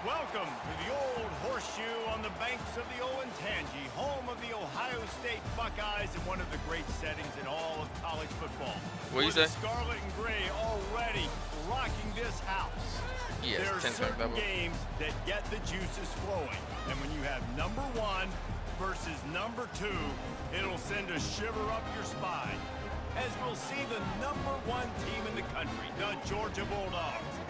Welcome to the Old Horseshoe on the banks of the Olentangy, home of the Ohio State Buckeyes and one of the great settings in all of college football. What you say? The Scarlet and Gray already rocking this house. Yes, there are 10 certain games that get the juices flowing, and when you have number 1 versus number 2, it'll send a shiver up your spine. As we'll see the number 1 team in the country, the Georgia Bulldogs,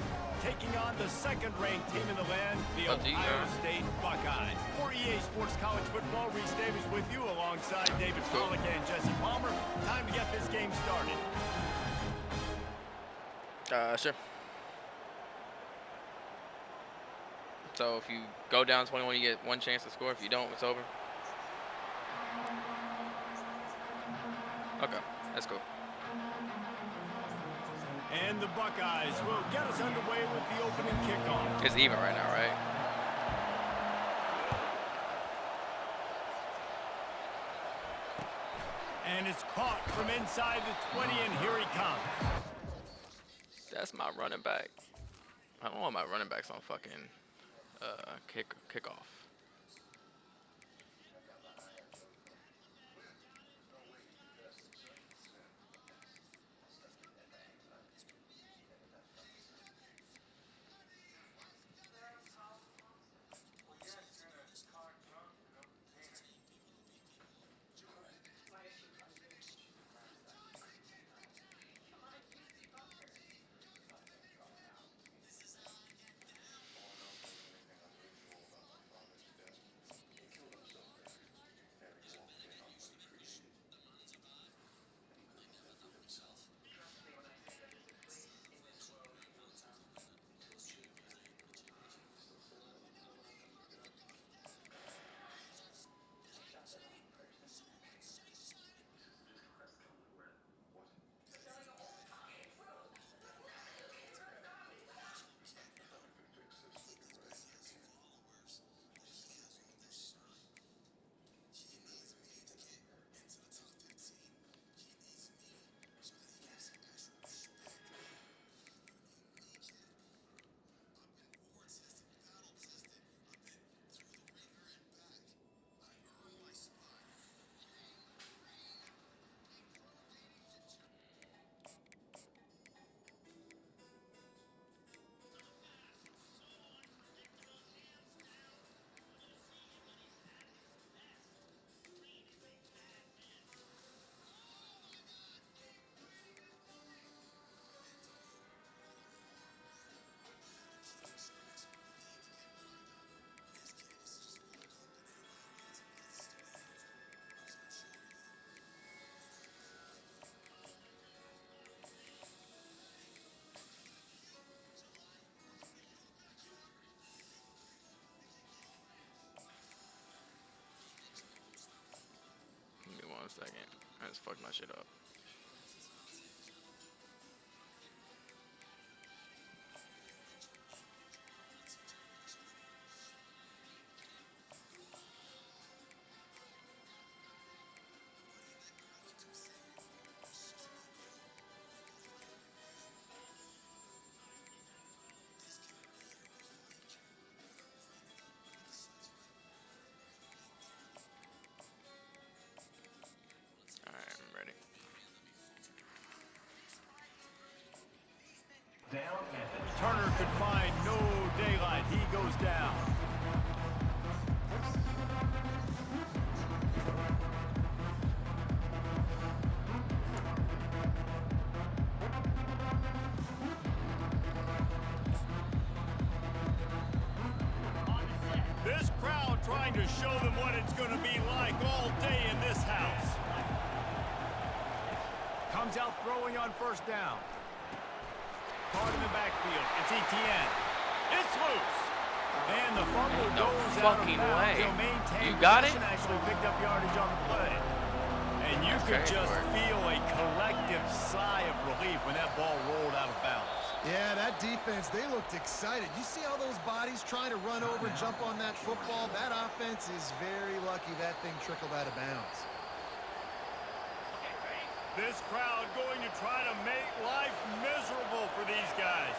taking on the second-ranked team in the land, the Ohio State Buckeyes. For EA Sports College Football, Reese Davis with you alongside David Pollack and Jesse Palmer. Time to get this game started. Sure. So if you go down 21, you get one chance to score. If you don't, it's over. Okay, that's cool. And the Buckeyes will get us underway with the opening kickoff. It's even right now, right? And it's caught from inside the 20, and here he comes. That's my running back. I don't want my running backs on fucking kickoff. Give me 1 second. I just fucked my shit up. Alright, I'm ready. Turner could find no daylight. He goes down. This crowd trying to show them what it's going to be like all day in this house. Comes out throwing on first down. Caught in the backfield. It's Etienne. It's loose. And the fumble goes out of bounds. He'll maintain You got it? Actually picked up yardage on the play. And you could just feel a collective sigh of relief when that ball rolled out of bounds. Yeah, that defense, they looked excited. You see all those bodies trying to run over and jump on that football? That offense is very lucky that thing trickled out of bounds. This crowd going to try to make life miserable for these guys.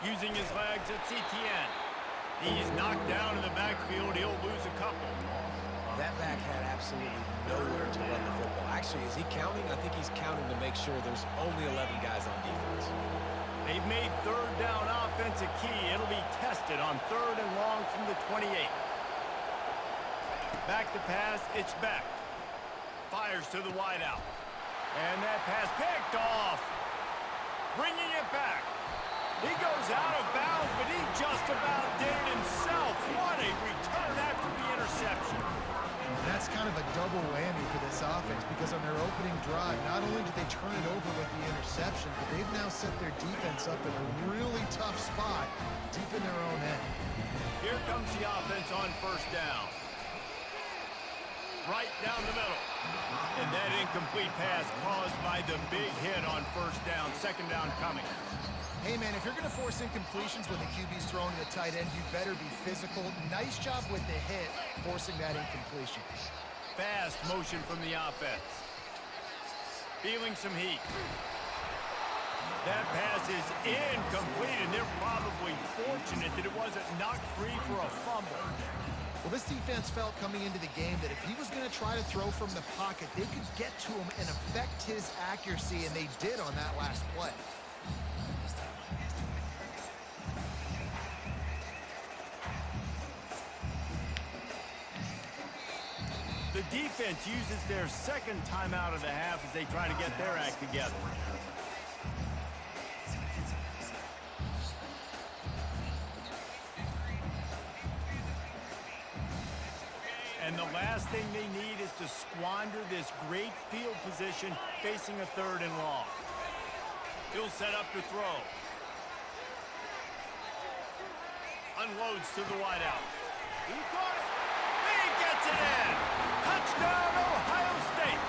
Using his legs, it's Etienne. He's knocked down in the backfield. He'll lose a couple. That back had absolutely nowhere to run the football. Actually, is he counting? I think he's counting to make sure there's only 11 guys on defense. They've made third down offense a key. It'll be tested on 3rd and long from the 28. Back to pass, it's Beck. Fires to the wideout. And that pass picked off. Bringing it back. He goes out of bounds, but he just about did it himself. What a return after the interception. That's kind of a double whammy for this offense because on their opening drive, not only did they turn it over with the interception, but they've now set their defense up in a really tough spot deep in their own end. Here comes the offense on 1st down. Right down the middle. And that incomplete pass caused by the big hit on 1st down. 2nd down coming. Hey, man, if you're going to force incompletions when the QB's throwing the tight end, you better be physical. Nice job with the hit, forcing that incompletion. Fast motion from the offense. Feeling some heat. That pass is incomplete, and they're probably fortunate that it wasn't knocked free for a fumble. Well, this defense felt coming into the game that if he was going to try to throw from the pocket, they could get to him and affect his accuracy, and they did on that last play. The defense uses their 2nd timeout of the half as they try to get their act together. And the last thing they need is to squander this great field position facing a 3rd and long. He'll set up to throw. Unloads to the wideout. He caught it. He gets it in. Touchdown, Ohio State.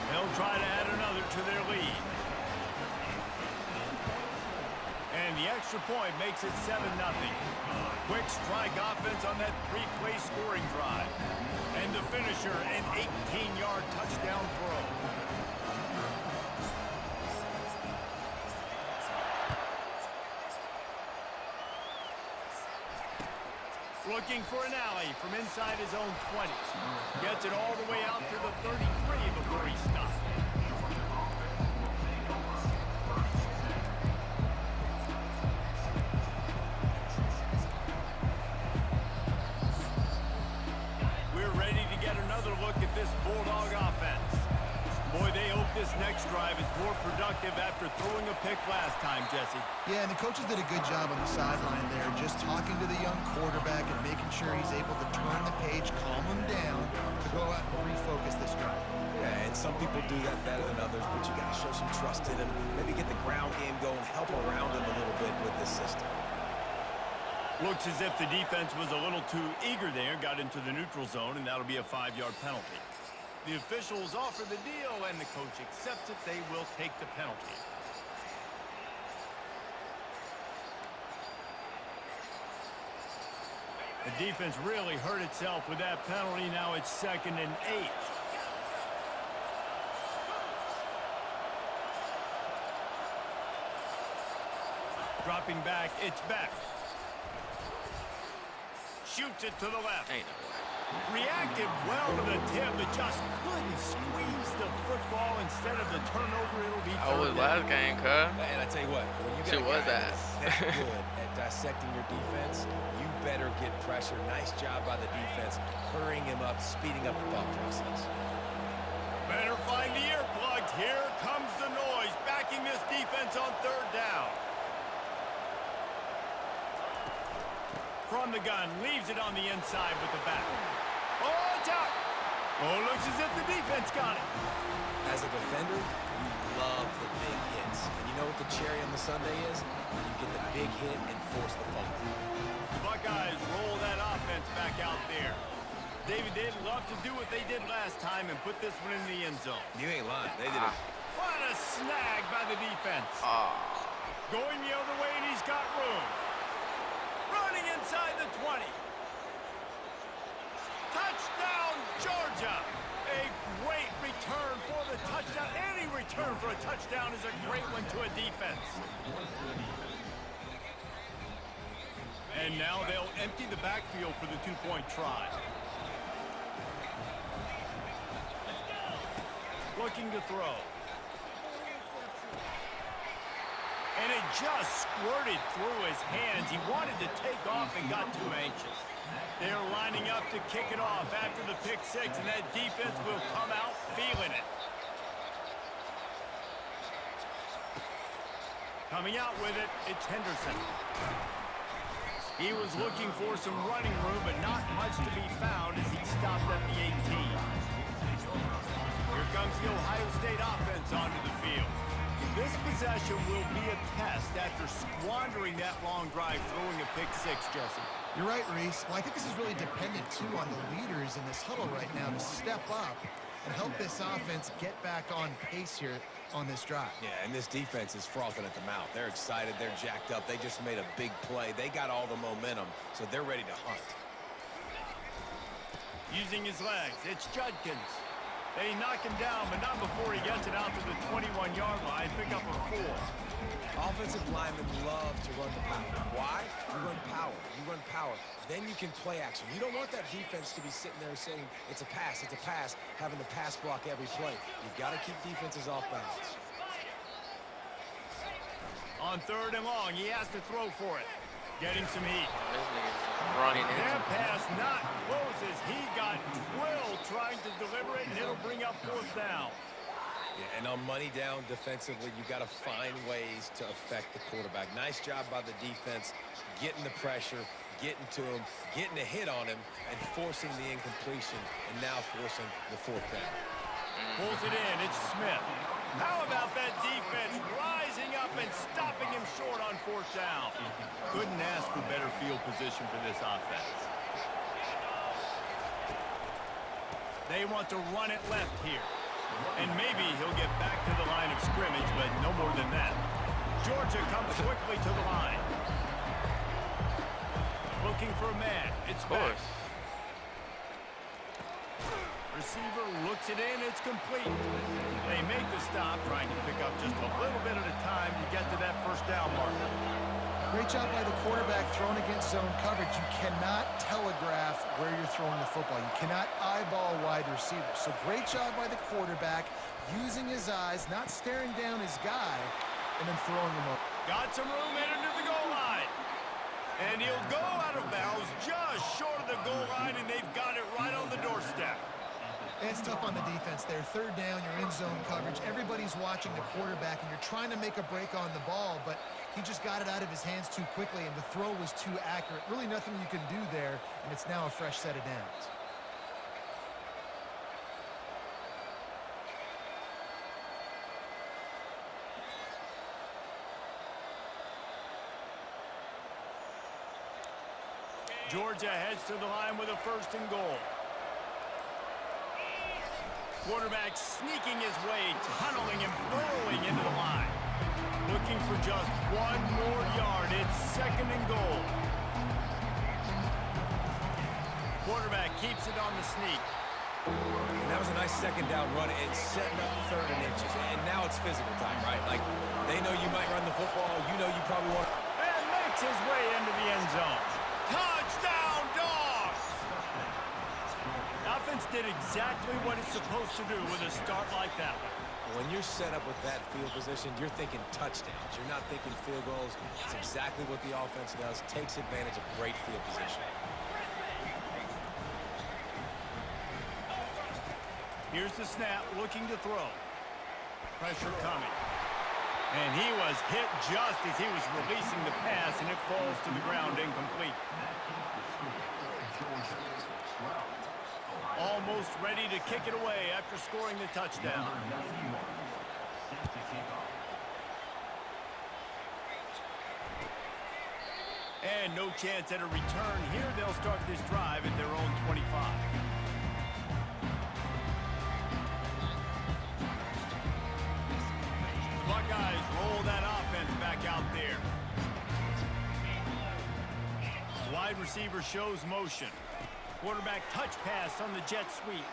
They'll try to add another to their lead. And the extra point makes it 7-0. Quick strike offense on that 3-play scoring drive. And the finisher, an 18-yard touchdown throw. Looking for an alley from inside his own 20. Gets it all the way out to the 33 before he stops. We're ready to get another look at this Bulldog offense. Boy, they hope this next drive is more productive after throwing a pick last time, Jesse. Yeah, and the coaches did a good job on the sideline there, just talking to the young quarterback and making sure he's able to turn the page, calm him down, to go out and refocus this drive. Yeah, and some people do that better than others, but you got to show some trust in him. Maybe get the ground game going, help around him a little bit with this system. Looks as if the defense was a little too eager there, got into the neutral zone, and that'll be a 5-yard penalty. The officials offer the deal, and the coach accepts it. They will take the penalty. The defense really hurt itself with that penalty. Now it's 2nd and 8. Dropping back, it's Beck. Shoots it to the left. Ain't no way. Reacted well to the tip, but just couldn't squeeze the football. Instead of the turnover, it'll be I was 3rd last down. game, cuz. And I tell you what, when you got Shit a was guy that. that's that good at dissecting your defense, you better get pressure. Nice job by the defense, hurrying him up, speeding up the thought process. Better find the earplugs. Here comes the noise, backing this defense on 3rd down. From the gun, leaves it on the inside with the back. Oh, it's out. Oh, looks as if the defense got it. As a defender, you love the big hits. And you know what the cherry on the sundae is? When you get the big hit and force the fumble. The Buckeyes roll that offense back out there. David, they'd love to do what they did last time and put this one in the end zone. You ain't lying. They did it. What a snag by the defense. Going the other way, and he's got room. Running inside the 20. Touchdown, Georgia. A great return for the touchdown. And he return for a touchdown is a great one to a defense. And now they'll empty the backfield for the two-point try. Looking to throw. And it just squirted through his hands. He wanted to take off and got too anxious. They're lining up to kick it off after the pick six, and that defense will come out feeling it. Coming out with it, it's Henderson. He was looking for some running room, but not much to be found as he stopped at the 18. Here comes the Ohio State offense onto the field. This possession will be a test after squandering that long drive throwing a pick six, Jesse. You're right, Reese. Well, I think this is really dependent, too, on the leaders in this huddle right now to step up and help this offense get back on pace here on this drive. Yeah, and this defense is frothing at the mouth. They're excited. They're jacked up. They just made a big play. They got all the momentum, so they're ready to hunt. Using his legs, it's Judkins. They knock him down, but not before he gets it out to the 21-yard line. Pick up a 4. Offensive linemen love to run the power. Why? You run power. You run power. Then you can play action. You don't want that defense to be sitting there saying, it's a pass, having to pass block every play. You've got to keep defenses off balance. On 3rd and long, he has to throw for it. Getting some heat. Running in. Their pass not closes. He got drilled trying to deliver it, and it'll bring up 4th down. Yeah, and on money down defensively, you got to find ways to affect the quarterback. Nice job by the defense, getting the pressure, getting to him, getting a hit on him, and forcing the incompletion, and now forcing the 4th down. Pulls it in. It's Smith. How about that defense rising up and stopping him short on 4th down? Couldn't ask for better field position for this offense. They want to run it left here. And maybe he'll get back to the line of scrimmage, but no more than that. Georgia comes quickly to the line. Looking for a man. It's back. Receiver looks it in. It's complete. They make the stop, trying to pick up just a little bit at a time to get to that 1st down marker. Great job by the quarterback throwing against zone coverage. You cannot telegraph where you're throwing the football. You cannot eyeball wide receivers. So great job by the quarterback using his eyes, not staring down his guy, and then throwing him up. Got some room in into the goal line. And he'll go out of bounds just short of the goal line, and they've got it right on the doorstep. It's tough on the defense there. 3rd down, you're in zone coverage. Everybody's watching the quarterback, and you're trying to make a break on the ball, but he just got it out of his hands too quickly, and the throw was too accurate. Really nothing you can do there, and it's now a fresh set of downs. Georgia heads to the line with a 1st and goal. Quarterback sneaking his way, tunneling and burrowing into the line. Looking for just 1 more yard. It's 2nd and goal. Quarterback keeps it on the sneak. And that was a nice 2nd down run and setting up 3rd and inches. And now it's physical time, right? Like, they know you might run the football. You know you probably want to. And makes his way into the end zone. Touchdown, Dogs! Offense did exactly what it's supposed to do with a start like that one. When you're set up with that field position, you're thinking touchdowns. You're not thinking field goals. It's exactly what the offense does. Takes advantage of great field position. Here's the snap, looking to throw. Pressure coming. And he was hit just as he was releasing the pass, and it falls to the ground incomplete. Almost ready to kick it away after scoring the touchdown. And no chance at a return here. They'll start this drive at their own 25. Buckeyes roll that offense back out there. Wide receiver shows motion. Quarterback touch pass on the jet sweep.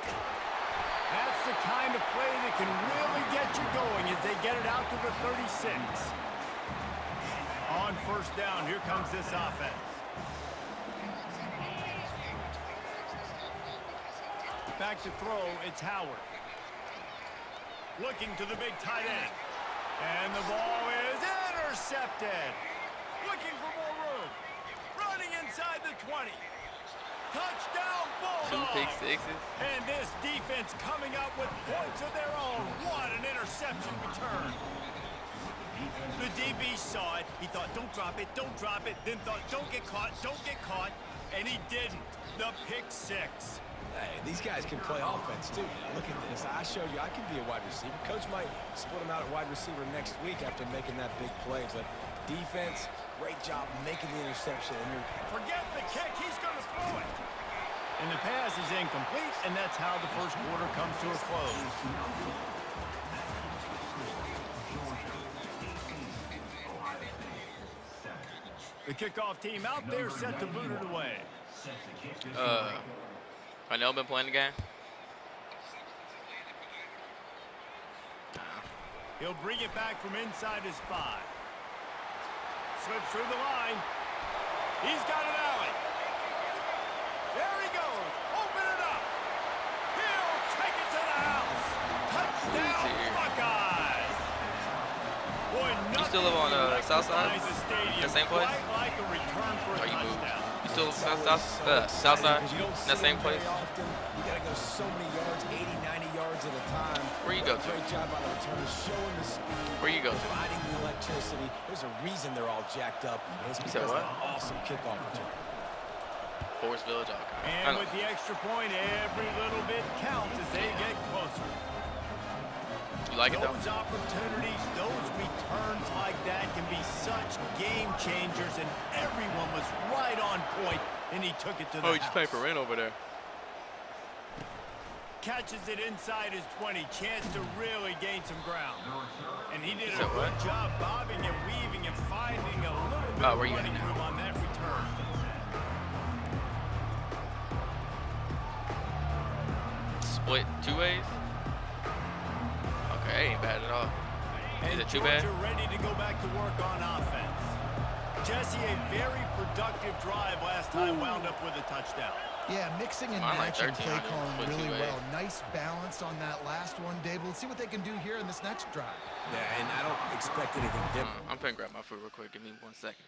That's the the kind of play that can really get you going as they get it out to the 36. On first down, here comes this offense. Back to throw, it's Howard. Looking to the big tight end. And the ball is intercepted. Looking for more room. Running inside the 20. Touchdown, 2 Bulldogs. pick sixes. And this defense coming up with points of their own. What an interception return. The DB saw it. He thought, don't drop it, don't drop it. Then thought, don't get caught, don't get caught. And he didn't. The pick six. Hey, these guys can play offense, too. Now, look at this. I showed you I can be a wide receiver. Coach might split him out at wide receiver next week after making that big play. But defense, great job making the interception. And Forget the kick. He's going to throw it. And the pass is incomplete, and that's how the first quarter comes to a close. The kickoff team out there set to boot it away. Cornell been playing the game? He'll bring it back from inside his 5. Slips through the line. He's got an alley. There he goes. Open it up. He'll take it to the house. Touchdown, Buckeyes. Boy, You still live on South Side? The That same place? Like a return for a Or you moved? touchdown. You still South Side? In that same place? Often. You got to go so many yards, 80, 90 yards at a time. Where you go to? Great job on the return, showing the speed. Where you go to? Providing the electricity. There's a reason they're all jacked up. And it's You because said of what? an awesome kickoff return. Forest Village, okay. And with the extra point, every little bit counts as they get closer. You like it though? Those opportunities, those returns like that can be such game changers, and everyone was right on point, and he took it to the Oh, you just house. paying for rent over there. Catches it inside his 20, chance to really gain some ground. And he did a So good what? job bobbing and weaving and finding a little bit Oh, of where you at running now? room on that return. Split 2 ways? Okay, ain't bad at all. And Is it too bad? Georgia ready to go back to work on offense. Jesse, a very productive drive last time, wound up with a touchdown. Yeah, mixing and Mine like matching 13 play on it, calling split really 2 ways. well. Nice balance on that last one, Dave. Let's see what they can do here in this next drive. Yeah, and I don't expect anything different. I'm finna grab my food real quick. Give me 1 second.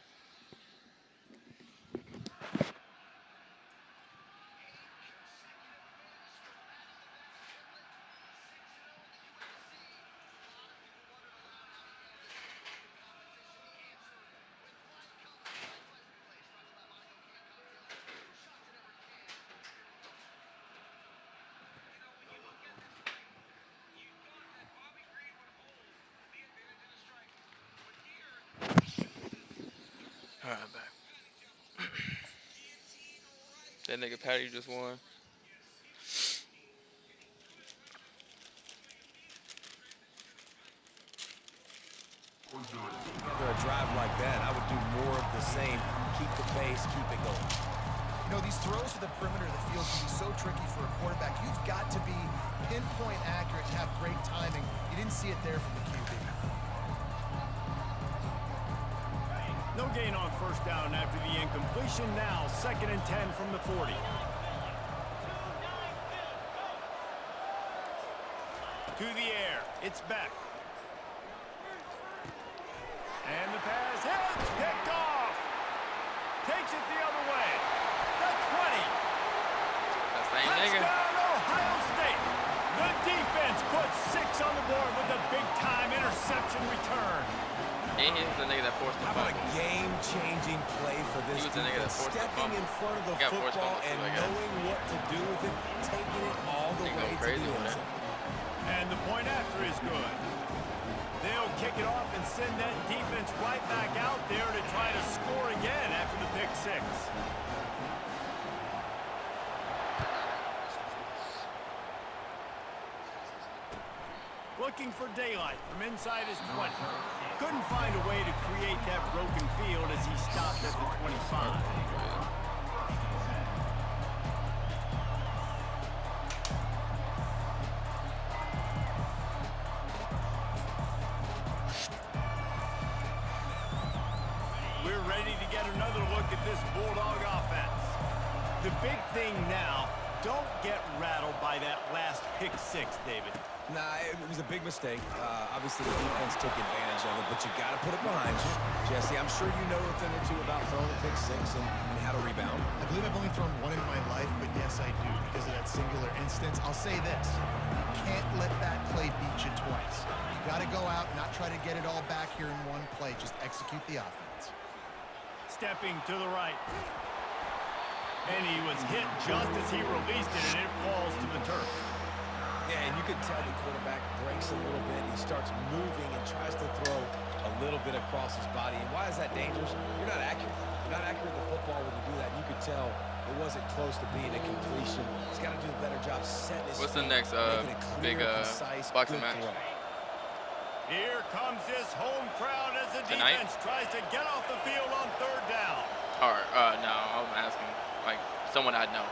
All right, I'm back. That nigga Patty just won. After a drive like that, I would do more of the same. Keep the pace, keep it going. You know, these throws to the perimeter of the field can be so tricky for a quarterback. You've got to be pinpoint accurate to have great timing. You didn't see it there from the QB. No gain on first down after the incompletion. Now 2nd and 10 from the 40. To the air. It's Beck. And the pass hits. Picked off. Takes it the other way. The 20. That same nigga. Touchdown, Ohio State. The defense puts 6 on the board with a big-time interception return. And he's the nigga that forced the How about a fumble. game-changing play for this He was the nigga that defense? forced the Stepping fumble. in front of the He got forced football fumble too, and I guess. knowing what to do with it, taking it all the They way go to crazy the with end that. zone. And the point after is good. They'll kick it off and send that defense right back out there to try to score again after the pick 6. Looking for daylight from inside his 20. Couldn't find a way to create that broken field as he stopped at the 25. ready to get another look at this Bulldog offense. The big thing now, don't get rattled by that last pick six, David. Nah, it was a big mistake. Obviously, the defense took advantage of it, but you got to put it behind you. Jesse, I'm sure you know a thing or two about throwing a pick six and how to rebound. I believe I've only thrown one in my life, but yes, I do because of that singular instance. I'll say this. You can't let that play beat you twice. You got to go out and not try to get it all back here in one play. Just execute the offense. Stepping to the right. And he was hit just as he released it, and it falls to the turf. Yeah, and you can tell the quarterback breaks a little bit. He starts moving and tries to throw a little bit across his body. And why is that dangerous? You're not accurate. You're not accurate with the football when you do that. You could tell it wasn't close to being a completion. He's got to do a better job setting his What's the feet, next making a clear, big concise, boxing good match? throw. Here comes this home crowd as the Tonight? defense tries to get off the field on third down. Or no, I'm asking like someone I know.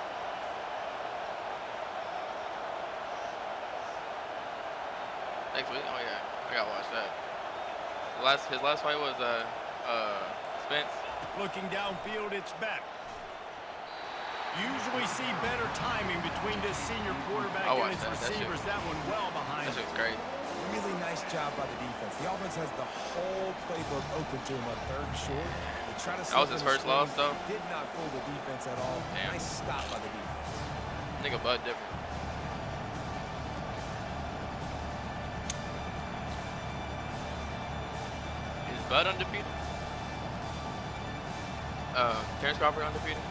Next week? Oh yeah, I gotta watch that. His last fight was Spence. Looking downfield, it's back. Usually see better timing between this senior quarterback I'll and watch his that. That shit- receivers. That one well behind That him. shit's great. Really nice job by the defense. The offense has the whole playbook open to him on third and short. They try to That was his first loss, though? Did not fool the defense at all. Damn. Nice stop by the defense. Nigga Bud different. Is Bud undefeated? Terrence Crawford undefeated?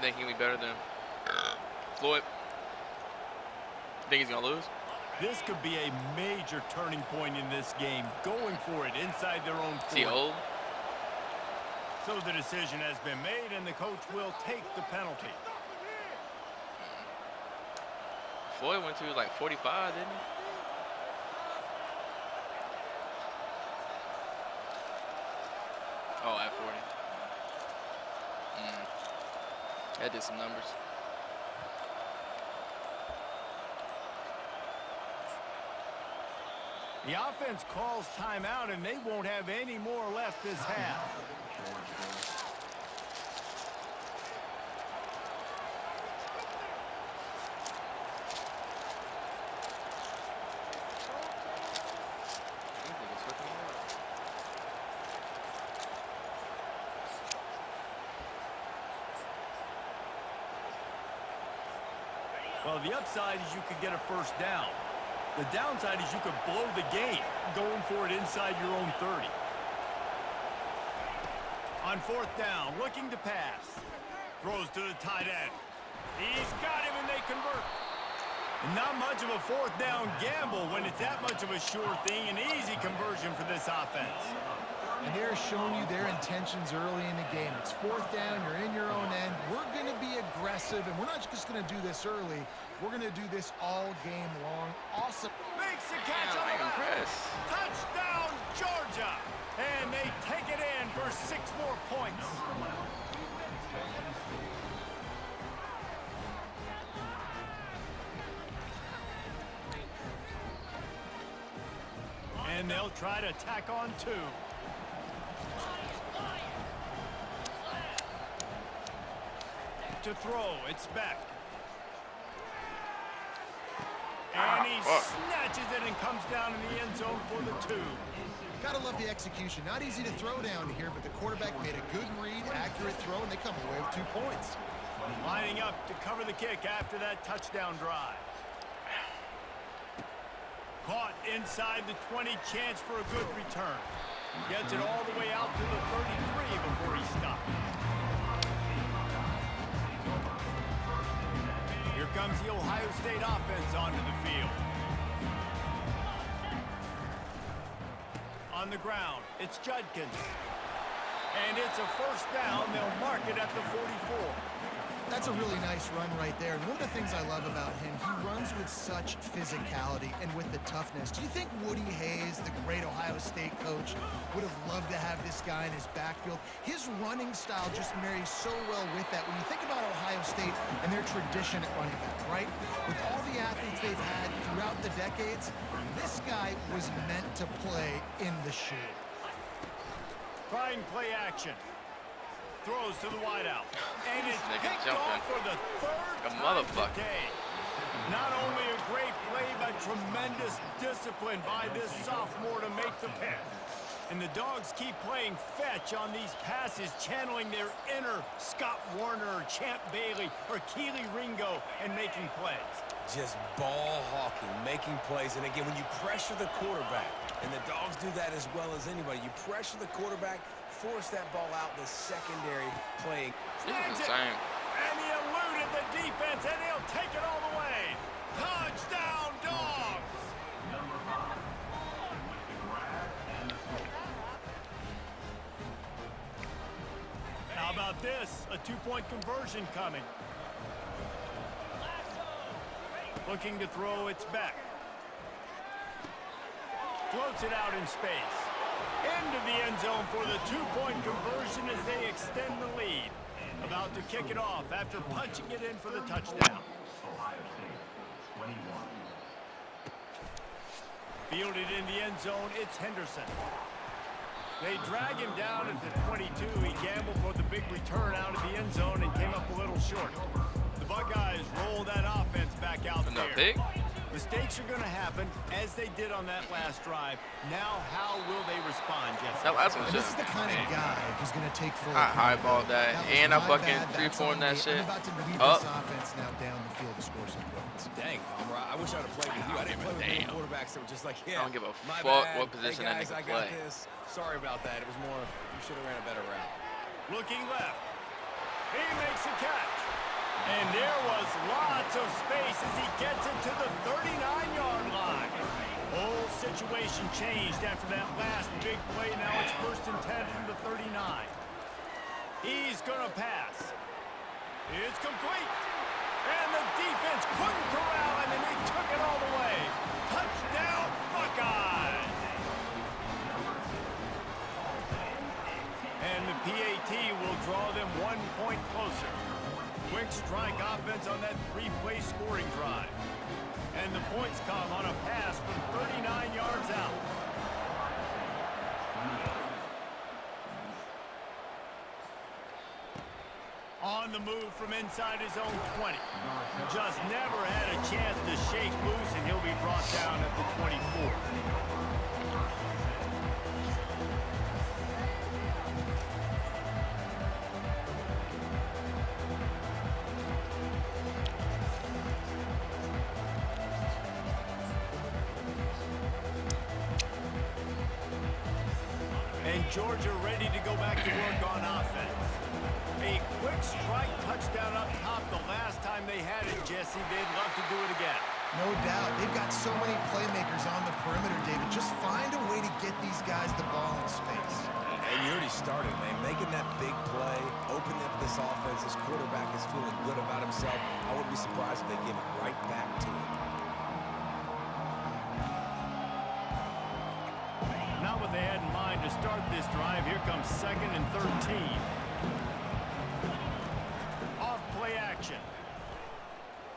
Think he'll be better than Floyd? Think he's gonna lose? This could be a major turning point in this game. Going for it inside their own Is he 40. old? So the decision has been made, and the coach will take the penalty. Floyd went to like 45, didn't he? Oh, at 40. That did some numbers. The offense calls timeout, and they won't have any more left this half. Well, the upside is you could get a first down. The downside is you could blow the game going for it inside your own 30. On fourth down, looking to pass. Throws to the tight end. He's got him, and they convert. Not much of a fourth down gamble when it's that much of a sure thing. An easy conversion for this offense. And they're showing you their intentions early in the game. It's fourth down, you're in your own end. We're going to be aggressive, and we're not just going to do this early. We're going to do this all game long. Awesome. Makes the catch on the left. Touchdown, Georgia. And they take it in for 6 more points. And they'll try to tack on 2. To throw, it's Beck. And he snatches it and comes down in the end zone for the 2. Gotta love the execution. Not easy to throw down here, but the quarterback made a good read, accurate throw, and they come away with 2 points. Lining up to cover the kick after that touchdown drive. Caught inside the 20, chance for a good return. Gets it all the way out to the 33 before he stopped. Here comes the Ohio State offense onto the field. On the ground, it's Judkins. And it's a first down. They'll mark it at the 44. That's a really nice run right there. And one of the things I love about him, he runs with such physicality and with the toughness. Do you think Woody Hayes, the great Ohio State coach, would have loved to have this guy in his backfield? His running style just marries so well with that. When you think about Ohio State and their tradition at running back, right? With all the athletes they've had throughout the decades, this guy was meant to play in the shoe. Trying play action. Throws to the wideout. And it's Nigga picked jumping. off for the third Like a time motherfucker. today. Not only a great play, but tremendous discipline by this sophomore to make the pick. And the Dogs keep playing fetch on these passes, channeling their inner Scott Warner or Champ Bailey or Keely Ringo and making plays. Just ball hawking, making plays. And again, when you pressure the quarterback, and the Dogs do that as well as anybody, you pressure the quarterback, force that ball out in the secondary playing. This Snags is it. insane. And he eluded the defense, and he'll take it all the way. Touchdown, Dogs! How about this? A two-point conversion coming. Looking to throw, it's back. Floats it out in space. Into the end zone for the two-point conversion as they extend the lead. About to kick it off after punching it in for the touchdown. Fielded in the end zone, it's Henderson. They drag him down at the 22. He gambled for the big return out of the end zone and came up a little short. The Buckeyes roll that offense back out No there. pick. Mistakes are going to happen, as they did on that last drive. Now, how will they respond, Jesse? That last one And was this just is the kind of guy who's going to take full I highballed that, was and I my fucking bad, that's on 3-point that me. shit. I'm about to lead Up. this offense now down the field to score some points. Dang, Palmer, I wish I'd have played with you. I didn't play with many Damn. quarterbacks that were just like, yeah, I don't give a my fuck bad. what position hey that guys, nigga I got play. this. Sorry about that. It was more, you should have ran a better route. Looking left. He makes a catch. And there was lots of space as he gets it to the 39-yard line. Whole situation changed after that last big play. Now it's 1st and 10 from the 39. He's going to pass. It's complete. And the defense couldn't corral him, and they took it all the way. Touchdown, Buckeyes. And the PAT will draw them 1 point closer. Quick strike offense on that 3-play scoring drive. And the points come on a pass from 39 yards out. On the move from inside his own 20. Just never had a chance to shake loose, and he'll be brought down at the 24. And Georgia ready to go back to work on offense. A quick strike touchdown up top the last time they had it, Jesse. They'd love to do it again. No doubt. They've got so many playmakers on the perimeter, David. Just find a way to get these guys the ball in space. And you already started, man. Making that big play, opening up this offense. This quarterback is feeling good about himself. I wouldn't be surprised if they give it right back to him. Not what they had in mind to start this drive. Here comes 2nd and 13. Off play action.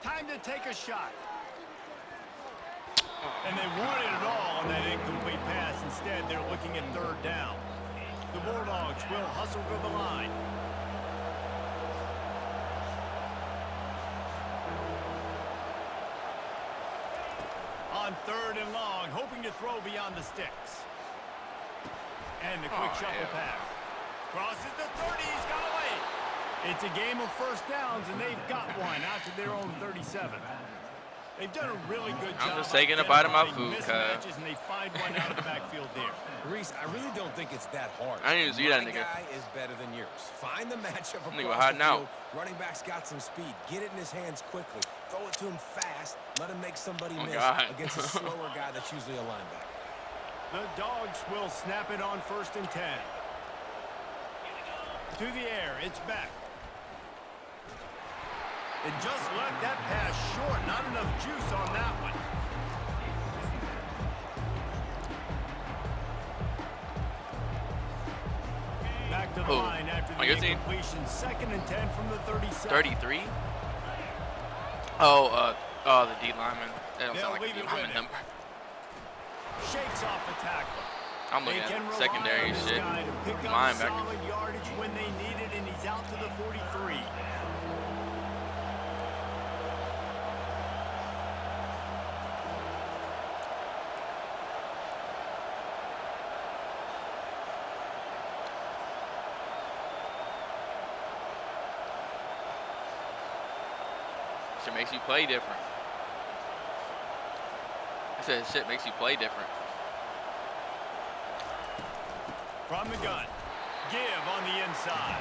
Time to take a shot. And they wanted it all on that incomplete pass. Instead, they're looking at 3rd down. The Bulldogs will hustle to the line. On 3rd and long, hoping to throw beyond the sticks. And the quick shuffle pass. Crosses the 30, he's got away. It's a game of 1st downs, and they've got one out to their own 37. They've done a really good job. I'm just taking a bite of my identifying food, mismatches, and they find one out of the backfield there. Reese, I really don't think it's that hard. I didn't even see that My nigga. guy is better than yours. Find the matchup Nigga across hiding the out. field. Running back's got some speed. Get it in his hands quickly. Throw it to him fast. Let him make somebody miss God. against a slower guy that's usually a linebacker. The Dogs will snap it on 1st and 10. To the air, it's back. It just left that pass short. Not enough juice on that one. Back to the Who? line after On the your team? incompletion. 2nd and 10 from the 37. 33? Oh, the D lineman. They don't They'll sound like a leave D it with lineman him. number. Shakes off the tackle. I'm They looking can at rely secondary on this shit. guy to pick up Linebacker. solid yardage when they need it, and he's out to the 43. Shit makes you play different. I said shit makes you play different. From the gun. Give on the inside.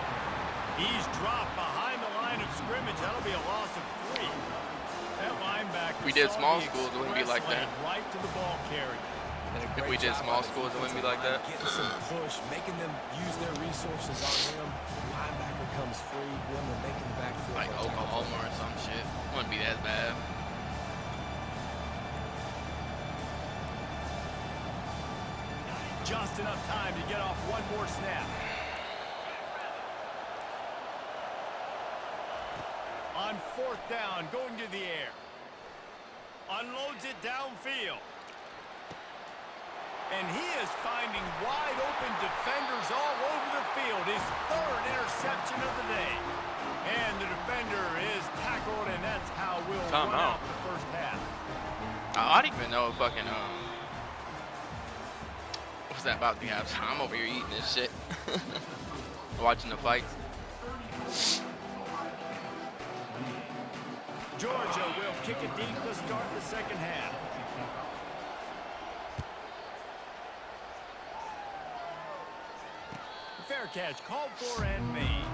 He's dropped behind the line of scrimmage. That'll be a loss of 3. That linebacker We did saw small the schools, it wouldn't be like express that. lane right to the ball carrier. And a If great we did job small by the schools, it wouldn't be defensive like line, that. Getting some push, making them use their resources on him. Linebacker comes free, them and making the backfield. Like for a tackle. Oklahoma or some shit. Wouldn't be that bad. Just enough time to get off one more snap. On 4th down, going to the air. Unloads it downfield. And he is finding wide open defenders all over the field. His 3rd interception of the day. And the defender is tackled, and that's how we'll Time run out. out the first half. I don't even know fucking what's that about the halftime? I'm over here eating this shit. Watching the fights. Georgia will kick it deep to start the second half. Fair catch called for and made.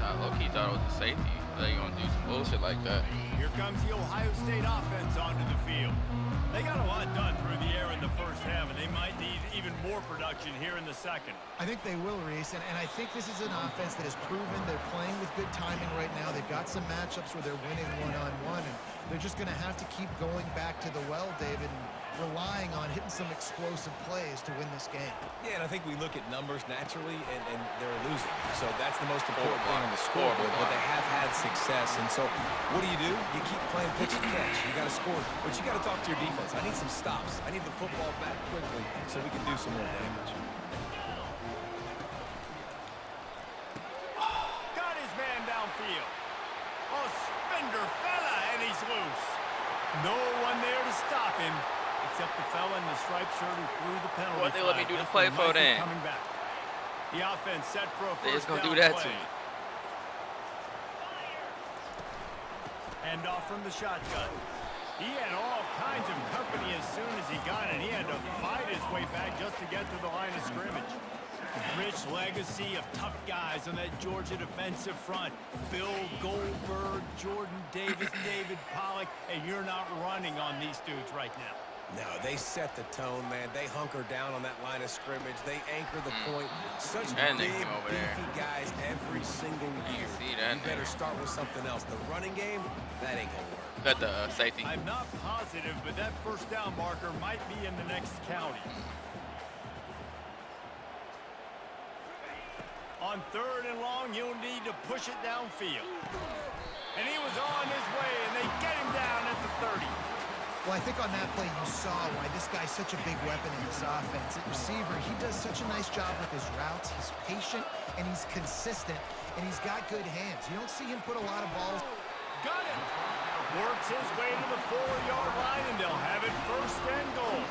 I low-key thought it was a safety. They gonna do some bullshit like that. Here comes the Ohio State offense onto the field. They got a lot done through the air in the first half, and they might need even more production here in the second. I think they will, Reese, and I think this is an offense that has proven they're playing with good timing right now. They've got some matchups where they're winning one-on-one, and they're just going to have to keep going back to the well, David, and relying on hitting some explosive plays to win this game. Yeah, and I think we look at numbers naturally, and they're losing. So that's the most important thing on the scoreboard, but they have had success. And so what do? You keep playing pitch and catch. You got to score, but you got to talk to your defense. I need some stops. I need the football back quickly so we can do some more damage. Got his man downfield. A spender fella, and he's loose. No one there to stop him, except the fella in the striped shirt who threw the penalty. What they let me flag. do the This play one for might be then? coming back. The offense set for a They first just gonna down do that play. to me. End off from the shotgun. He had all kinds of company as soon as he got it. He had to fight his way back just to get to the line of scrimmage. Rich legacy of tough guys on that Georgia defensive front. Bill Goldberg, Jordan Davis, David Pollock, and you're not running on these dudes right now. No, they set the tone, man. They hunker down on that line of scrimmage. They anchor the point. Such And they big, came over there. beefy guys every single You year. see that You better there. start with something else. The running game, that ain't gonna work. Got the safety. I'm not positive, but that first down marker might be in the next county. On 3rd and long, you'll need to push it downfield. And he was on his way, and they get him down at the 30. Well, I think on that play you saw why this guy's such a big weapon in this offense. At receiver, he does such a nice job with his routes. He's patient, and he's consistent, and he's got good hands. You don't see him put a lot of balls. Got it. Works his way to the 4-yard line, and they'll have it 1st and goal.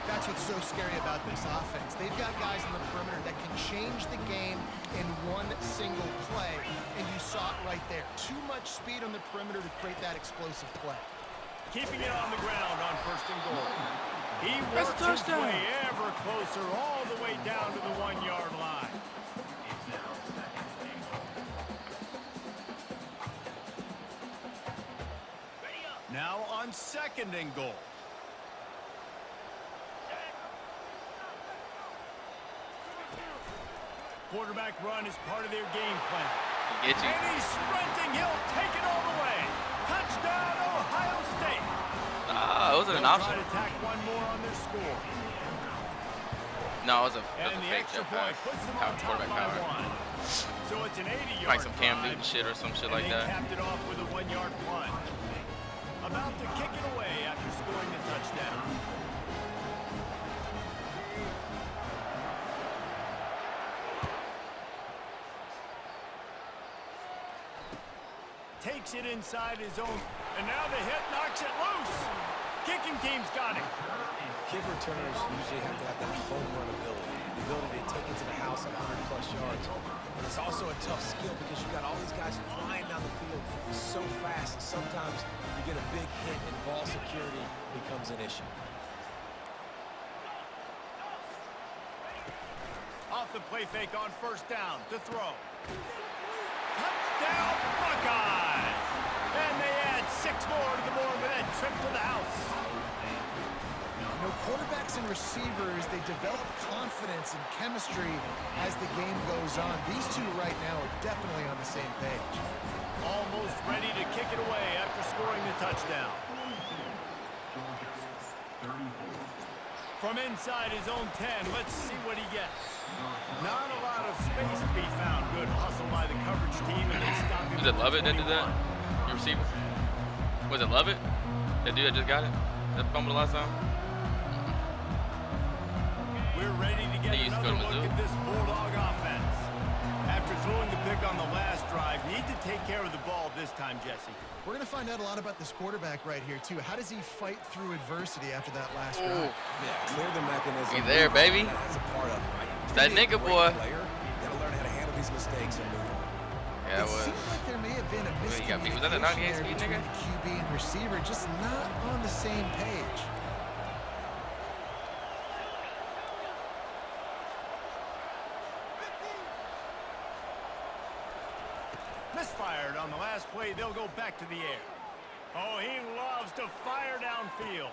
That's what's so scary about this offense. They've got guys on the perimeter that can change the game in one single play, and you saw it right there. Too much speed on the perimeter to create that explosive play. Keeping it on the ground on 1st and goal. He That's works a his touchdown. way ever closer all the way down to the 1-yard line. Now on 2nd and goal. Quarterback run is part of their game plan. He gets you. And he's sprinting. He'll take it all the way. Touchdown, Ohio State. Ah, it wasn't an They'll option. try to tack one more on their score. No, it was a And the fake extra jet point pass. puts them Power, on top quarterback by power. 1. So it's an 80-yard Like some Cam drive, Newton shit or some shit and like they that. capped it off with a 1-yard plunge. About to kick it away after scoring the touchdown. Takes it inside his own, and now the hit knocks it loose. Kicking team's got it. Kick returners usually have to have that home run ability, the ability to take it to the house at 100-plus yards. And it's also a tough skill because you've got all these guys flying down the field so fast. Sometimes you get a big hit and ball security becomes an issue. Off the play fake on first down to throw. Touchdown Buckeyes! And they add 6 more to the board with that trip to the house. You know, quarterbacks and receivers, they develop confidence and chemistry as the game goes on. These two right now are definitely on the same page. Almost ready to kick it away after scoring the touchdown. From inside his own 10, let's see what he gets. Not a lot of space to be found. Good hustle by the coverage team, and they stop him. Was it Lovett that did that? Your receiver? Was it Lovett? That dude that just got it? That fumbled the last time? We're ready to get He used to go another to look Mizzou. at this Bulldog offense. After throwing the pick on the last drive, need to take care of the ball this time, Jesse. We're going to find out a lot about this quarterback right here, too. How does he fight through adversity after that last drive? Yeah, clear the mechanism. He there, baby. That's a part of it, right? That nigga boy. You gotta learn how to handle these mistakes and move on. Yeah, It it was. seemed like there may have been a Wait, he got beat. miscommunication Was that a 98 there speed between nigga? the QB and receiver, just not on the same page. Misfired on the last play. They'll go back to the air. Oh, he loves to fire downfield.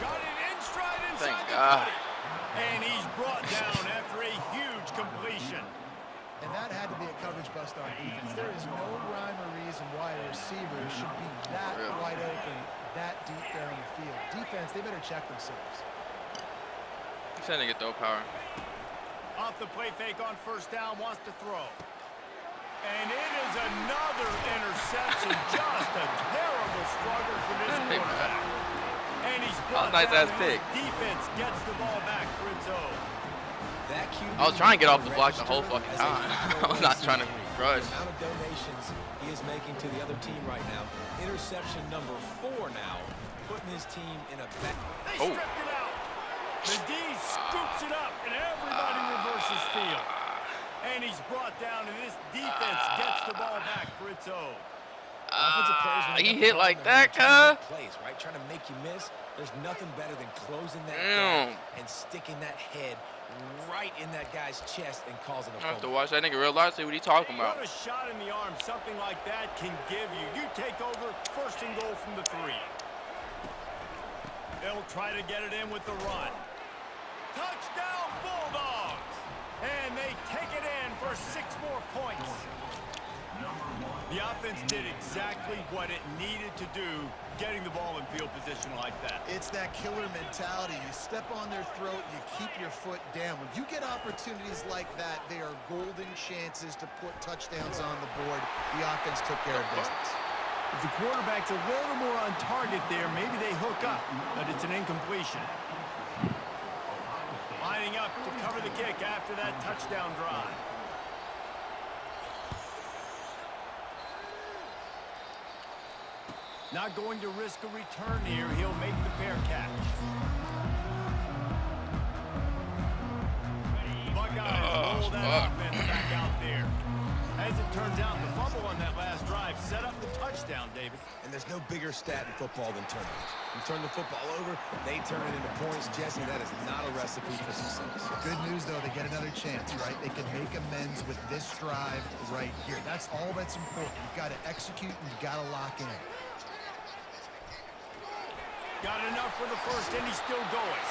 Got it in stride inside Thank the God. 20. And he's brought down after a huge completion. And that had to be a coverage bust on defense. There is no rhyme or reason why a receiver should be that Yeah. wide open, that deep down the field. Defense, they better check themselves. He's trying to get throw power. Off the play fake on first down, wants to throw. And it is another interception. Just a terrible struggle for this Big quarterback. And he's brought nice down, ass and pick. his defense gets the ball back for its own. That QB I was trying to get off the block the whole registered fucking as a time. final I was not trying to RC3. rush. The amount of donations he is making to the other team right now. Interception number 4 now, putting his team in a back. They Oh. stripped it out. The D scoops it up, and everybody reverses field. And he's brought down, and this defense gets the ball back for its own. Offensive players, when they He got the hit ball, like they're that, trying to cuz. make plays, right? Trying to make you miss. There's nothing better than closing that Damn. gap and sticking that head right in that guy's chest and causing a I have to fumble. watch that nigga real live, see what he talking about. What a shot in the arm something like that can give you. You take over, first and goal from the 3. They'll try to get it in with the run. Touchdown Bulldogs! And they take it in for 6 more points. The offense did exactly what it needed to do, getting the ball in field position like that. It's that killer mentality. You step on their throat, you keep your foot down. When you get opportunities like that, they are golden chances to put touchdowns on the board. The offense took care of business. If the quarterback's a little more on target there, maybe they hook up, but it's an incompletion. Lining up to cover the kick after that touchdown drive. Not going to risk a return here. He'll make the fair catch. Buckeyes roll that offense back out there. As it turns out, the fumble on that last drive set up the touchdown, David. And there's no bigger stat in football than turnovers. You turn the football over, they turn it into points. Jesse, that is not a recipe for success. Good news, though, they get another chance, right? They can make amends with this drive right here. That's all that's important. You've got to execute and you've got to lock in. Got enough for the first, and he's still going.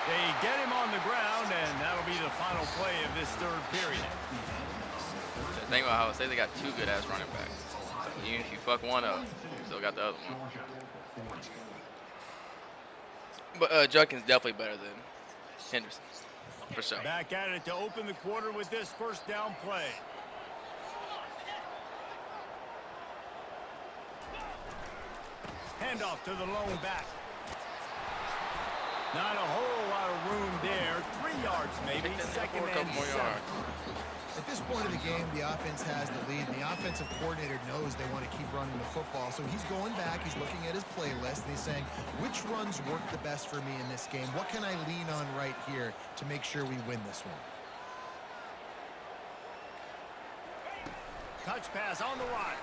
They get him on the ground, and that'll be the final play of this 3rd period. The thing about Ohio State, they got 2 good-ass running backs. So even if you fuck one up, you still got the other one. But Judkins definitely better than Henderson. For sure. Back at it to open the quarter with this first down play. Handoff to the lone back. Not a whole lot of room there. 3 yards maybe. Second and 7. At this point of the game, the offense has the lead, and the offensive coordinator knows they want to keep running the football. So he's going back, he's looking at his playlist, and he's saying, which runs work the best for me in this game? What can I lean on right here to make sure we win this one? Touch pass on the run.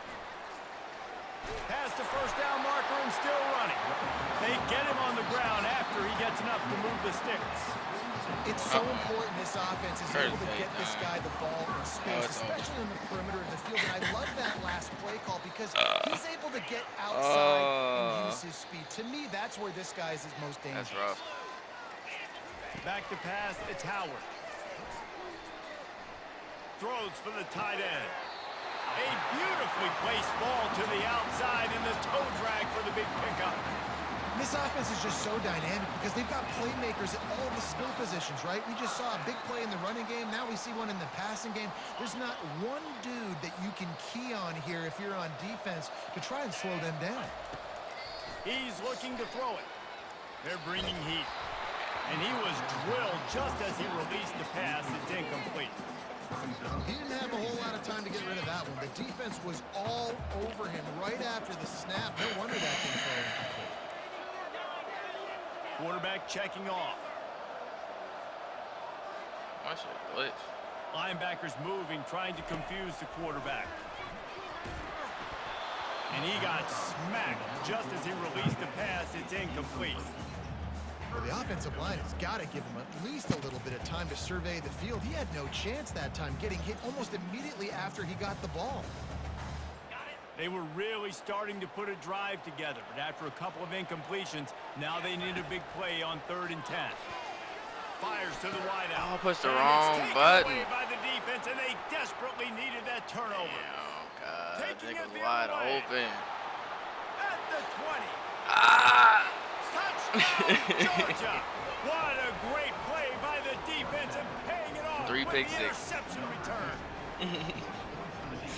Past the first down marker and still running. They get him on the ground after he gets enough to move the sticks. It's so important this offense is able to get this guy the ball in space, especially in the perimeter of the field. And I love that last play call because he's able to get outside and use his speed. To me, that's where this guy is his most dangerous. That's rough. Back to pass, it's Howard. Throws for the tight end. A beautifully placed ball to the outside and the toe drag for the big pickup. This offense is just so dynamic because they've got playmakers at all the skill positions, right? We just saw a big play in the running game. Now we see one in the passing game. There's not one dude that you can key on here if you're on defense to try and slow them down. He's looking to throw it. They're bringing heat. And he was drilled just as he released the pass. It's incomplete. He didn't have a whole lot of time to get rid of that one. The defense was all over him right after the snap. No wonder that thing fell incomplete. Quarterback checking off. Watch it glitch. Linebackers moving, trying to confuse the quarterback. And he got smacked just as he released the pass. It's incomplete. Well, the offensive line has got to give him at least a little bit of time to survey the field. He had no chance that time, getting hit almost immediately after he got the ball. They were really starting to put a drive together, but after a couple of incompletions, now they need a big play on 3rd and 10. Fires to the wideout. Oh, push the And wrong it's taken button. away by the defense, and they desperately needed that turnover. Oh, God. That Taking thing it was the wide other way. open. At the 20. Ah! Touchdown, Georgia. What a great play by the defense and paying it off 3 with pick the six. interception return.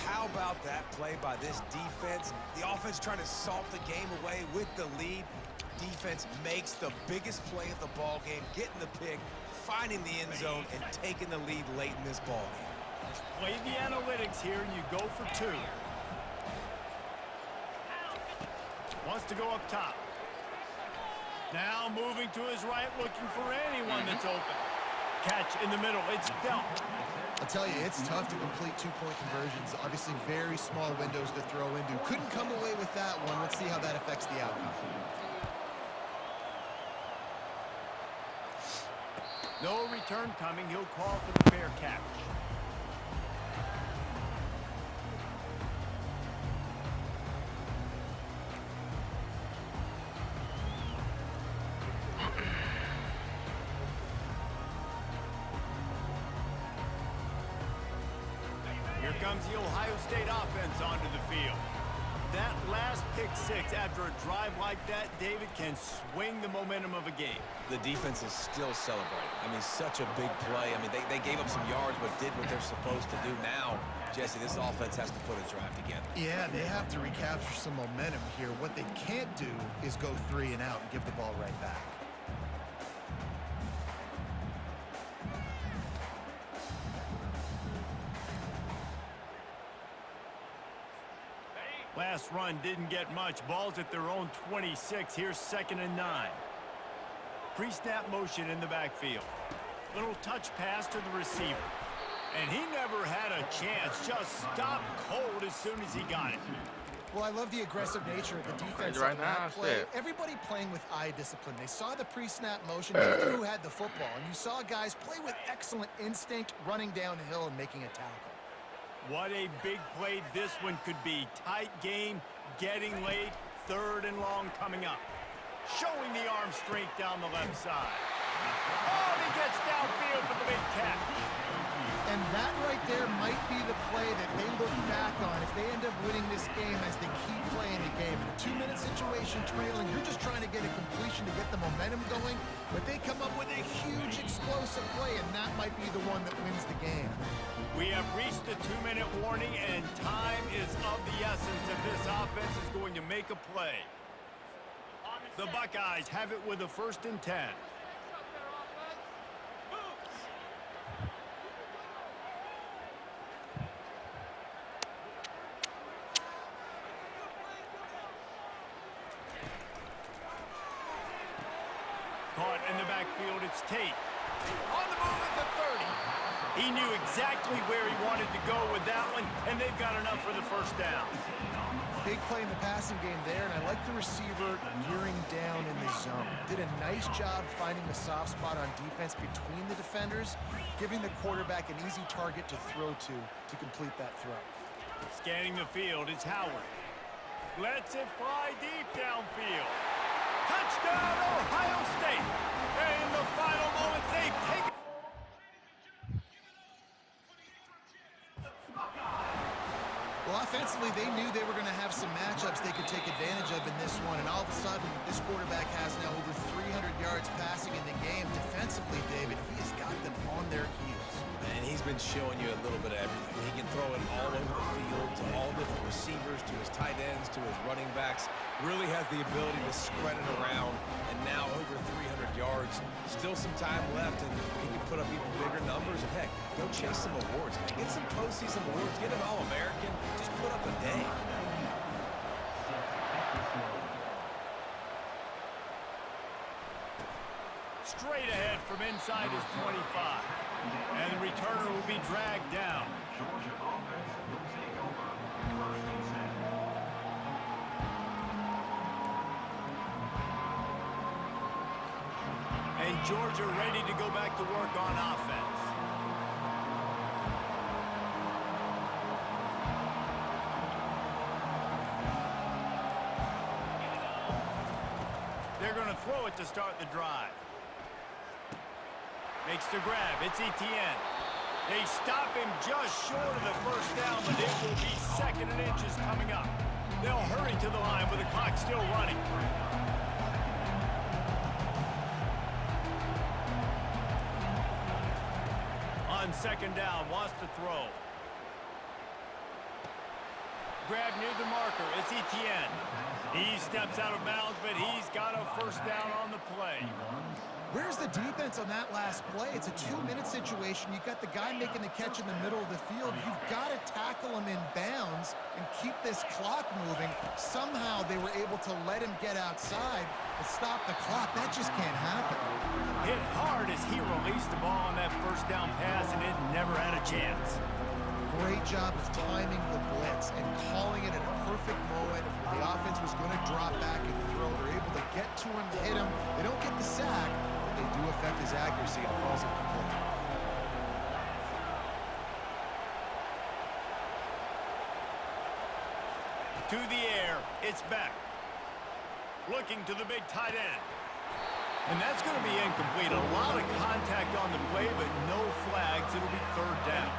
How about that play by this defense? The offense trying to salt the game away with the lead. Defense makes the biggest play of the ball game, getting the pick, finding the end zone, and taking the lead late in this ball game. Play the analytics here, and you go for 2. Wants to go up top. Now moving to his right, looking for anyone that's open. Catch in the middle. It's dealt. I'll tell you, it's tough to complete 2-point conversions. Obviously, very small windows to throw into. Couldn't come away with that one. Let's see how that affects the outcome. No return coming. He'll call for the fair catch. Here comes the Ohio State offense onto the field. That last pick 6 after a drive like that, David, can swing the momentum of a game. The defense is still celebrating. I mean, such a big play. I mean, they gave up some yards but did what they're supposed to do. Now, Jesse, this offense has to put a drive together. Yeah, they have to recapture some momentum here. What they can't do is go 3 and out and give the ball right back. Last run didn't get much. Ball's at their own 26. Here's 2nd and 9. Pre-snap motion in the backfield. Little touch pass to the receiver. And he never had a chance. Just stopped cold as soon as he got it. Well, I love the aggressive nature of the defense Right on now, that play. shit. Everybody playing with eye discipline. They saw the pre-snap motion, they knew who had the football, and you saw guys play with excellent instinct, running downhill and making a tackle. What a big play this one could be. Tight game, getting late, 3rd and long coming up. Showing the arm strength down the left side. Oh, and he gets downfield for the big catch. And that right there might be the play that they look back on. If they end up winning this game as they keep playing the game. In a 2-minute situation trailing, you're just trying to get a completion to get the momentum going, but they come up with a huge explosive play, and that might be the one that wins the game. We have reached the 2-minute warning, and time is of the essence if this offense is going to make a play. The Buckeyes have it with a 1st and 10. Caught in the backfield, it's Tate. On the move at the 30. He knew exactly where he wanted to go with that one, and they've got enough for the 1st down. Big play in the passing game there, and I like the receiver gearing down in the zone. Did a nice job finding the soft spot on defense between the defenders, giving the quarterback an easy target to throw to complete that throw. Scanning the field, it's Howard. Lets it fly deep downfield. Touchdown, Ohio State! And in the final moments, they've taken... Well, offensively, they knew they were going to have some matchups they could take advantage of in this one, and all of a sudden, this quarterback has now over 300 yards passing in the game. Defensively, David, he has got them on their heels. And he's been showing you a little bit of everything. He can throw it all over the field to all different receivers, to his tight ends, to his running backs. Really has the ability to spread it around, and now over 300 yards. Still some time left, and he can put up even bigger numbers. And heck, go chase some awards. Get some postseason awards. Get an All-American. Just put up a day. Straight ahead from inside his 25. And the returner will be dragged down. And Georgia ready to go back to work on offense. They're going to throw it to start the drive. Makes the grab. It's Etienne. They stop him just short of the 1st down, but it will be 2nd and inches coming up. They'll hurry to the line with the clock still running. On 2nd down, wants to throw. Grab near the marker. It's Etienne. He steps out of bounds, but he's got a 1st down on the play. Where's the defense on that last play? It's a 2-minute situation. You've got the guy making the catch in the middle of the field. You've got to tackle him in bounds and keep this clock moving. Somehow they were able to let him get outside and stop the clock. That just can't happen. Hit hard as he released the ball on that 1st down pass, and it never had a chance. Great job of timing the blitz and calling it at a perfect moment. The offense was going to drop back and throw. They're able to get to him, hit him. They don't get the sack, but they do affect his accuracy and falls incomplete. To the air, it's Beck. Looking to the big tight end. And that's going to be incomplete. A lot of contact on the play, but no flags. It'll be 3rd down.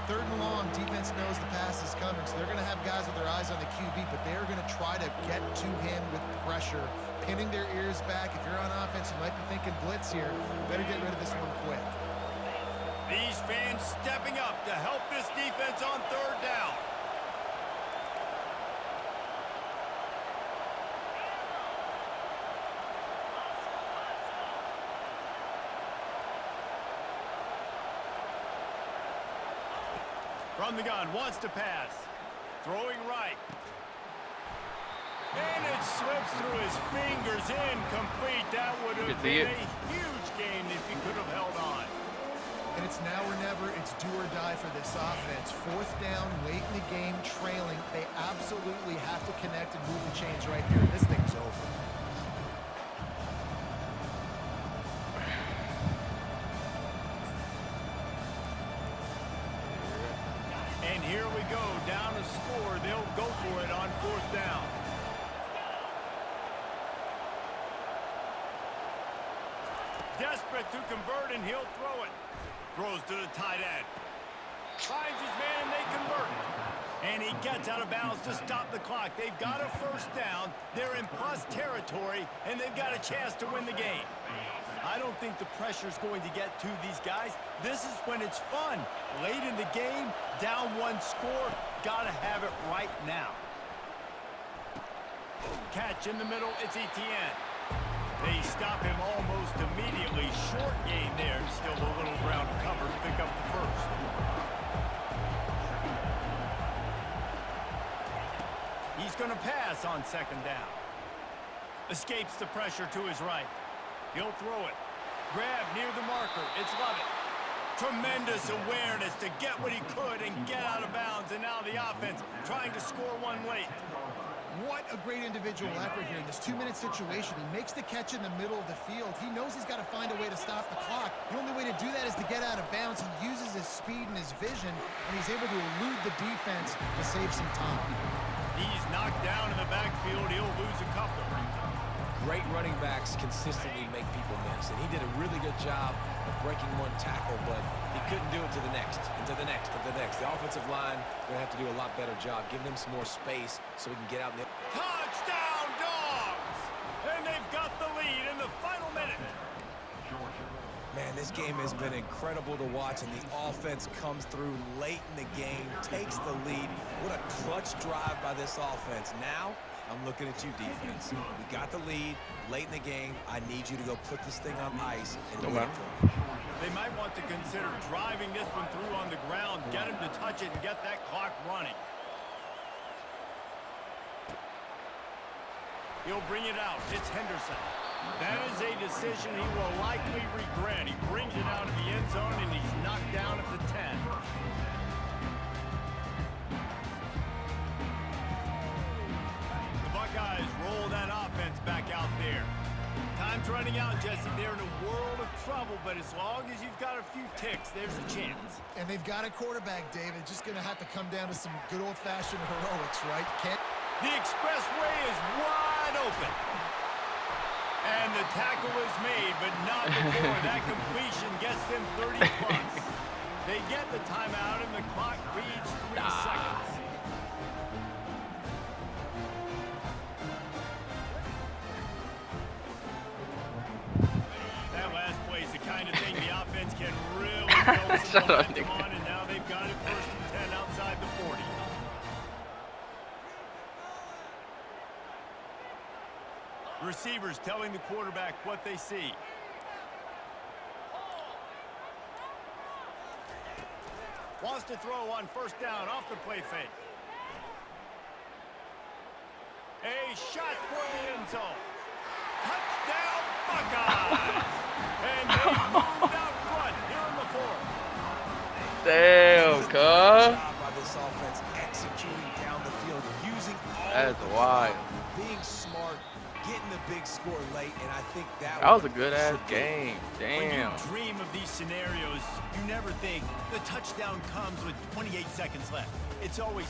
3rd and long, defense knows the pass is coming, so they're going to have guys with their eyes on the QB, but they're going to try to get to him with pressure, pinning their ears back. If you're on offense, you might be thinking blitz here. Better get rid of this one quick. These fans stepping up to help this defense on 3rd down. From the gun, wants to pass. Throwing right. And it slips through his fingers, incomplete. That would have been a huge gain if he could have held on. And it's now or never. It's do or die for this offense. 4th down, late in the game, trailing. They absolutely have to connect and move the chains right here. This thing's over. And here we go, down to score. They'll go for it on 4th down. Desperate to convert, and he'll throw it. Throws to the tight end. Finds his man, and they convert. And he gets out of bounds to stop the clock. They've got a first down. They're in plus territory, and they've got a chance to win the game. I don't think the pressure's going to get to these guys. This is when it's fun. Late in the game, down one score, got to have it right now. Catch in the middle, it's Etienne. They stop him almost immediately. Short gain there. Still a little ground to cover to pick up the first. He's going to pass on second down. Escapes the pressure to his right. He'll throw it. Grab near the marker. It's Lovett. Tremendous awareness to get what he could and get out of bounds. And now the offense trying to score one late. What a great individual effort here in this 2-minute situation. He makes the catch in the middle of the field. He knows he's got to find a way to stop the clock. The only way to do that is to get out of bounds. He uses his speed and his vision, and he's able to elude the defense to save some time. He's knocked down in the backfield. He'll lose a couple. Great running backs consistently make people miss, and he did a really good job of breaking one tackle, but he couldn't do it to the next, and to the next, and to the next. The offensive line going to have to do a lot better job, giving him some more space so we can get out in the... Touchdown, Dogs! And they've got the lead in the final minute. Man, this game has been incredible to watch, and the offense comes through late in the game, takes the lead. What a clutch drive by this offense. Now, I'm looking at you, defense. We got the lead late in the game. I need you to go put this thing on ice and win it. They might want to consider driving this one through on the ground, get him to touch it, and get that clock running. He'll bring it out. It's Henderson. That is a decision he will likely regret. He brings it out of the end zone, and he's knocked down at the 10. The Buckeyes roll that offense back out there. Time's running out, Jesse. They're in a world of trouble, but as long as you've got a few ticks, there's a chance. And they've got a quarterback, David. Just going to have to come down to some good old-fashioned heroics, right? The expressway is wide open. And the tackle is made, but not before that completion gets them 30 plus. They get the timeout, and the clock reads 3 seconds. That last play is the kind of thing the offense can really build some momentum on, and now they've got it 1st and 10 outside the 40. Receivers telling the quarterback what they see. Wants to throw on 1st down off the play fake. A shot for the end zone. Touchdown, Buckeyes! And they moved out front here in the 4th. Damn, cuz. By this offense, executing down the field, using all That's of the wild. being smart, getting the big score late, and I think that That was a one good ass should be- game. When Damn. you dream of these scenarios, you never think the touchdown comes with 28 seconds left. It's always